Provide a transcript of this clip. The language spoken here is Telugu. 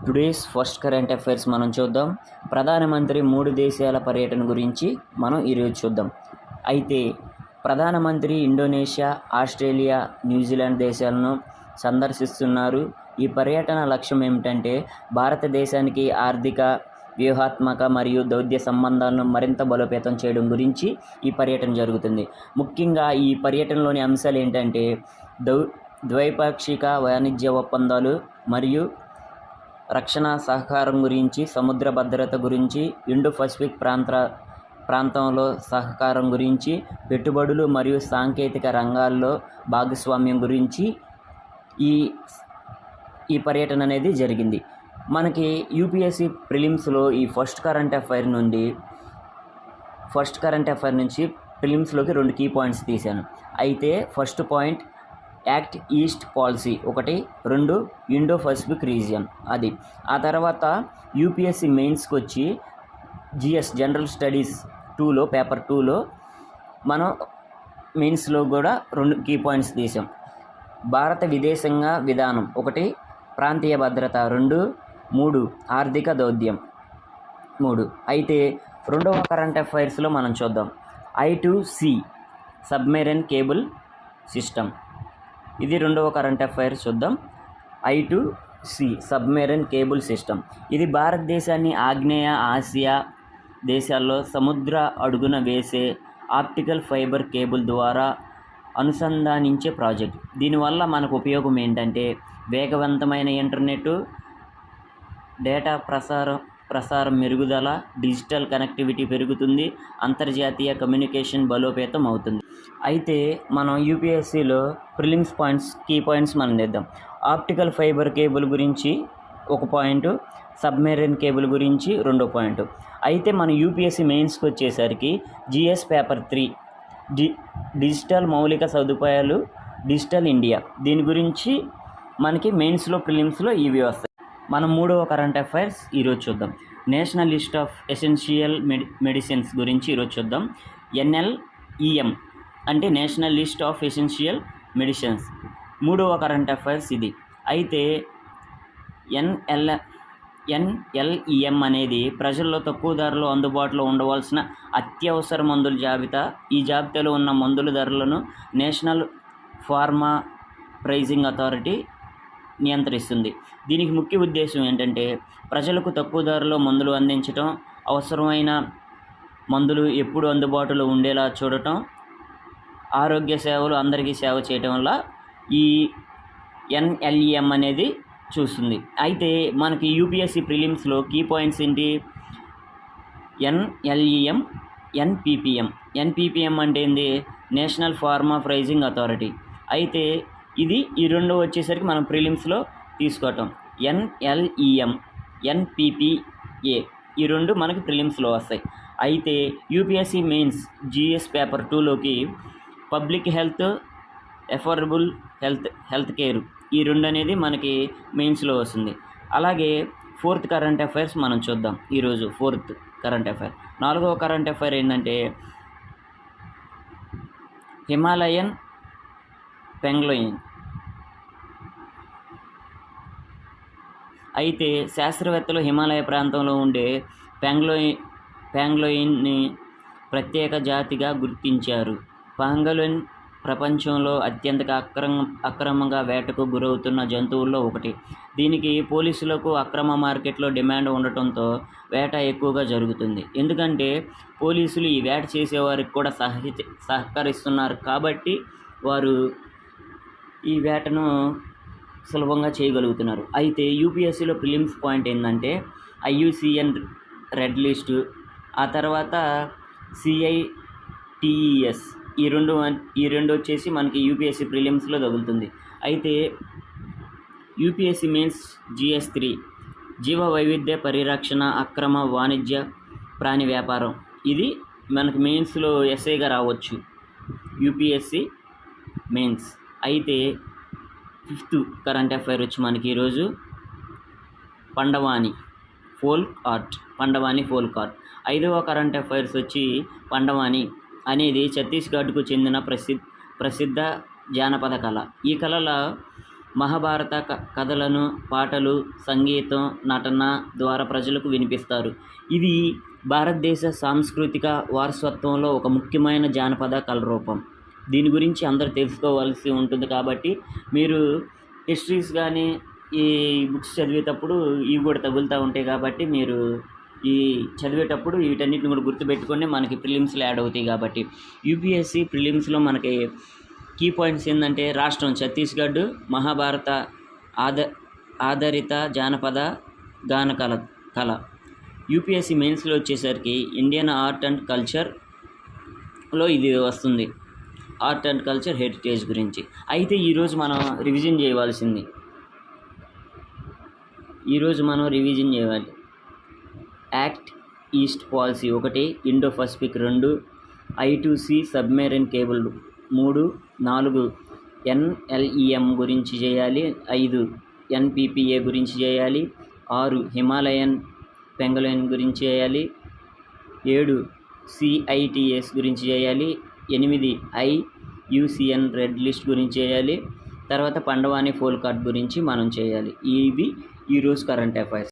టుడేస్ ఫస్ట్ కరెంట్ అఫైర్స్ మనం చూద్దాం. ప్రధానమంత్రి 3 దేశాల పర్యటన గురించి మనం ఈరోజు చూద్దాం. అయితే ప్రధానమంత్రి ఇండోనేషియా, ఆస్ట్రేలియా, న్యూజిలాండ్ దేశాలను సందర్శిస్తున్నారు. ఈ పర్యటన లక్ష్యం ఏమిటంటే భారతదేశానికి ఆర్థిక, వ్యూహాత్మక మరియు దౌత్య సంబంధాలను మరింత బలోపేతం చేయడం గురించి ఈ పర్యటన జరుగుతుంది. ముఖ్యంగా ఈ పర్యటనలోని అంశాలు ఏంటంటే ద్వైపాక్షిక వాణిజ్య ఒప్పందాలు మరియు రక్షణ సహకారం గురించి, సముద్ర భద్రత గురించి, ఇండో పసిఫిక్ ప్రాంతంలో సహకారం గురించి, పెట్టుబడులు మరియు సాంకేతిక రంగాల్లో భాగస్వామ్యం గురించి ఈ పర్యటన అనేది జరిగింది. మనకి యూపీఎస్సీ ప్రిలిమ్స్లో ఈ ఫస్ట్ కరెంట్ అఫైర్ నుంచి ప్రిలిమ్స్లోకి 2 కీ పాయింట్స్ తీశాను. అయితే first point act east policy 1, 2 Indo Pacific region అది. ఆ తర్వాత యూపీఎస్సీ మెయిన్స్కి వచ్చి జిఎస్ జనరల్ స్టడీస్ 2లో పేపర్ 2లో మనం మెయిన్స్లో కూడా 2 కీ పాయింట్స్ తీసాం. భారత విదేశాంగ విధానం 1, ప్రాంతీయ భద్రత 2, 3 ఆర్థిక దౌత్యం 3. అయితే రెండవ కరెంట్ అఫైర్స్లో మనం చూద్దాం. I2C సబ్మెరైన్ కేబుల్ సిస్టమ్, ఇది రెండవ కరెంట్ అఫైర్ చూద్దాం. I2C సబ్మెరైన్ కేబుల్ సిస్టమ్ ఇది భారతదేశాన్ని ఆగ్నేయ ఆసియా దేశాల్లో సముద్ర అడుగున వేసే ఆప్టికల్ ఫైబర్ కేబుల్ ద్వారా అనుసంధానించే ప్రాజెక్ట్. దీనివల్ల మనకు ఉపయోగం ఏంటంటే వేగవంతమైన ఇంటర్నెట్, డేటా ప్రసారం మెరుగుదల, డిజిటల్ కనెక్టివిటీ పెరుగుతుంది, అంతర్జాతీయ కమ్యూనికేషన్ బలోపేతం అవుతుంది. అయితే మనం యూపీఎస్సీలో ప్రిలిమ్స్ కీ పాయింట్స్ మనం తెద్దాం. ఆప్టికల్ ఫైబర్ కేబుల్ గురించి 1 పాయింట్, సబ్మెరైన్ కేబుల్ గురించి 2 పాయింట్. అయితే మన యూపీఎస్సీ మెయిన్స్కి వచ్చేసరికి జిఎస్ పేపర్ 3 డిజిటల్ మౌలిక సదుపాయాలు, డిజిటల్ ఇండియా, దీని గురించి మనకి మెయిన్స్లో ప్రిలిమ్స్లో ఇవి వస్తాయి. మనం మూడవ కరెంట్ అఫైర్స్ ఈరోజు చూద్దాం. National list of essential medicines గురించి ఈరోజు చూద్దాం. NLEM అంటే national list of essential medicines, మూడవ కరెంట్ అఫైర్స్ ఇది. అయితే NLEM అనేది ప్రజల్లో తక్కువ ధరలో అందుబాటులో ఉండవలసిన అత్యవసర మందుల జాబితా. ఈ జాబితాలో ఉన్న మందుల ధరలను నేషనల్ ఫార్మా ప్రైజింగ్ అథారిటీ నియంత్రిస్తుంది. దీనికి ముఖ్య ఉద్దేశం ఏంటంటే ప్రజలకు తక్కువ ధరలో మందులు అందించడం, అవసరమైన మందులు ఎప్పుడు అందుబాటులో ఉండేలా చూడటం, ఆరోగ్య సేవలు అందరికీ సేవ చేయటం వల్ల ఈ NLEM అనేది చూస్తుంది. అయితే మనకి యూపీఎస్సీ ప్రిలిమ్స్లో కీ పాయింట్స్ ఏంటి? NLEM, NPPM అంటే ఏంది? National pharma pricing authority. అయితే ఈ 2 వచ్చేసరికి మనం ప్రిలిమ్స్లో తీసుకోవటం. NLEM, NPPA ఈ 2 మనకి ప్రిలిమ్స్లో వస్తాయి. అయితే యూపీఎస్సీ మెయిన్స్ జిఎస్ పేపర్ 2లోకి public health, affordable health care ఈ 2 అనేది మనకి మెయిన్స్లో వస్తుంది. అలాగే 4th కరెంట్ అఫైర్స్ మనం చూద్దాం ఈరోజు. 4th కరెంట్ అఫైర్, 4వ కరెంట్ అఫైర్ ఏంటంటే హిమాలయన్ పెంగ్లోయిన్. అయితే శాస్త్రవేత్తలు హిమాలయ ప్రాంతంలో ఉండే పెంగ్లోయిన్ని ప్రత్యేక జాతిగా గుర్తించారు. పెంగ్లోయిన్ ప్రపంచంలో అత్యంత అక్రమంగా వేటకు గురవుతున్న జంతువుల్లో ఒకటి. దీనికి పోలీసులకు అక్రమ మార్కెట్లో డిమాండ్ ఉండటంతో వేట ఎక్కువగా జరుగుతుంది. ఎందుకంటే పోలీసులు ఈ వేట చేసేవారికి కూడా సహకరిస్తున్నారు కాబట్టి వారు ఈ వేటను సులభంగా చేయగలుగుతున్నారు. అయితే యూపీఎస్సీలో ప్రిలిమ్స్ పాయింట్ ఏంటంటే IUCN రెడ్ లిస్టు, ఆ తర్వాత CITES ఈ రెండు వచ్చేసి మనకి యూపీఎస్సీ ప్రిలిమ్స్లో తగులుతుంది. అయితే యూపీఎస్సీ మెయిన్స్ GS 3 జీవ వైవిధ్య పరిరక్షణ, అక్రమ వాణిజ్య ప్రాణి వ్యాపారం, ఇది మనకి మెయిన్స్లో ఎస్ఐగా రావచ్చు యూపీఎస్సీ మెయిన్స్. అయితే 5th కరెంట్ అఫైర్ వచ్చి మనకి ఈరోజు పండవాని ఫోల్క్ ఆర్ట్. 5వ కరెంట్ అఫైర్స్ వచ్చి పండవాని అనేది ఛత్తీస్గఢ్కు చెందిన ప్రసిద్ధ జానపద కళ. ఈ కళల మహాభారత కథలను పాటలు, సంగీతం, నటన ద్వారా ప్రజలకు వినిపిస్తారు. ఇవి భారతదేశ సాంస్కృతిక వారసత్వంలో ఒక ముఖ్యమైన జానపద కళారూపం. దీని గురించి అందరూ తెలుసుకోవాల్సి ఉంటుంది కాబట్టి మీరు హిస్టరీస్ కానీ ఈ బుక్స్ చదివేటప్పుడు ఇవి కూడా తగులుతూ ఉంటాయి కాబట్టి మీరు ఈ చదివేటప్పుడు వీటన్నిటిని కూడా గుర్తుపెట్టుకొని మనకి ప్రిలిమ్స్లో యాడ్ అవుతాయి కాబట్టి. యూపీఎస్సీ ప్రిలిమ్స్లో మనకి కీ పాయింట్స్ ఏంటంటే రాష్ట్రం ఛత్తీస్గఢ్, మహాభారత ఆధారిత జానపద గాన కళ. యూపీఎస్సీ మెయిన్స్లో వచ్చేసరికి ఇండియన్ ఆర్ట్ అండ్ కల్చర్లో ఇది వస్తుంది, ఆర్ట్ అండ్ కల్చర్ హెరిటేజ్ గురించి. అయితే ఈరోజు మనం రివిజన్ చేయాలి. Act east policy 1, Indo Pacific 2, I2C submarine cable 3, 4 NLEM గురించి చేయాలి, 5 NPPA గురించి చేయాలి, 6 హిమాలయన్ పెంగోలిన్ గురించి చేయాలి, 7 CITES గురించి చేయాలి, 8 IUCN రెడ్ లిస్ట్ గురించి చేయాలి, తర్వాత పండవాని ఫోల్ కార్డ్ గురించి మనం చేయాలి. ఇవి ఈరోజు కరెంట్ అఫైర్స్.